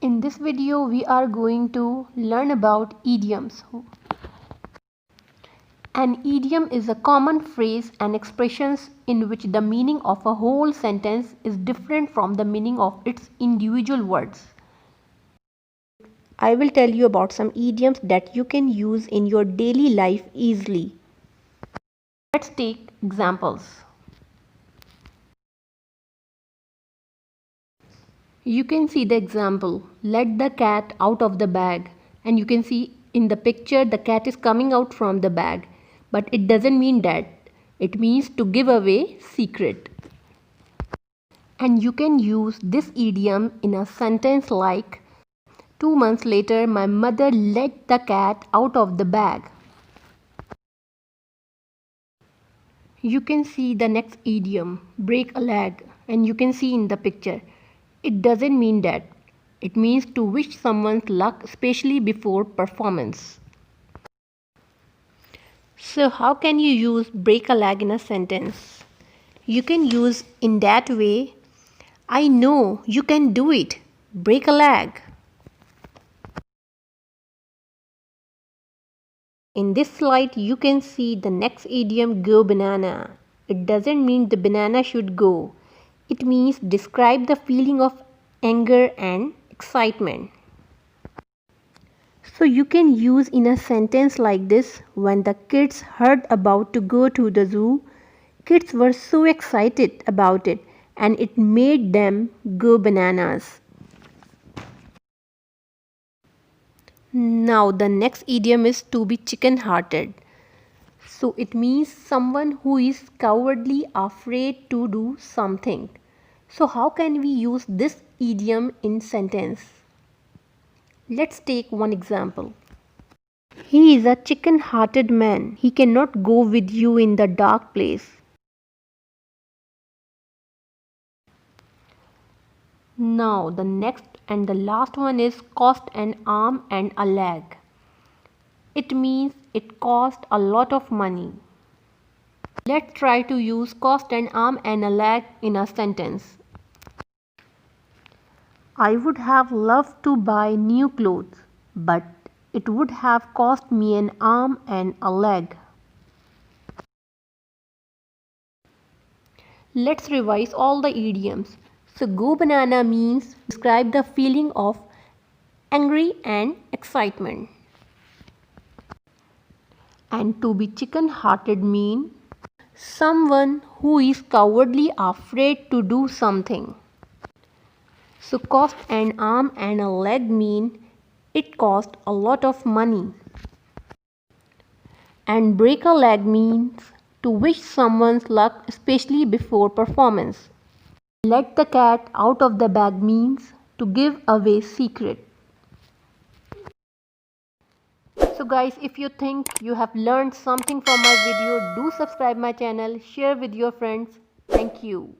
In this video, we are going to learn about idioms. An idiom is a common phrase and expressions in which the meaning of a whole sentence is different from the meaning of its individual words. I will tell you about some idioms that you can use in your daily life easily. Let's take examples. You can see the example, let the cat out of the bag, and you can see in the picture the cat is coming out from the bag, but it doesn't mean that. It means to give away secret. And you can use this idiom in a sentence like 2 months later my mother let the cat out of the bag. You can see the next idiom, break a leg, and you can see in the picture. It doesn't mean that. It means to wish someone's luck, especially before performance. So how can you use break a leg in a sentence? You can use in that way, I know you can do it. Break a leg. In this slide, you can see the next idiom, go banana. It doesn't mean the banana should go. It means describe the feeling of anger and excitement. So you can use in a sentence like this, when the kids heard about to go to the zoo, kids were so excited about it and it made them go bananas. Now the next idiom is to be chicken-hearted. So it means someone who is cowardly, afraid to do something. So how can we use this idiom in sentence? Let's take one example. He is a chicken-hearted man. He cannot go with you in the dark place. Now the next and the last one is cost an arm and a leg. It means it cost a lot of money. Let's try to use cost an arm and a leg in a sentence. I would have loved to buy new clothes, but it would have cost me an arm and a leg. Let's revise all the idioms. So go banana means describe the feeling of angry and excitement. And to be chicken-hearted mean someone who is cowardly, afraid to do something. So cost an arm and a leg mean it cost a lot of money. And break a leg means to wish someone's luck, especially before performance. Let the cat out of the bag means to give away secret. So guys, if you think you have learned something from my video, do subscribe my channel, share with your friends. Thank you.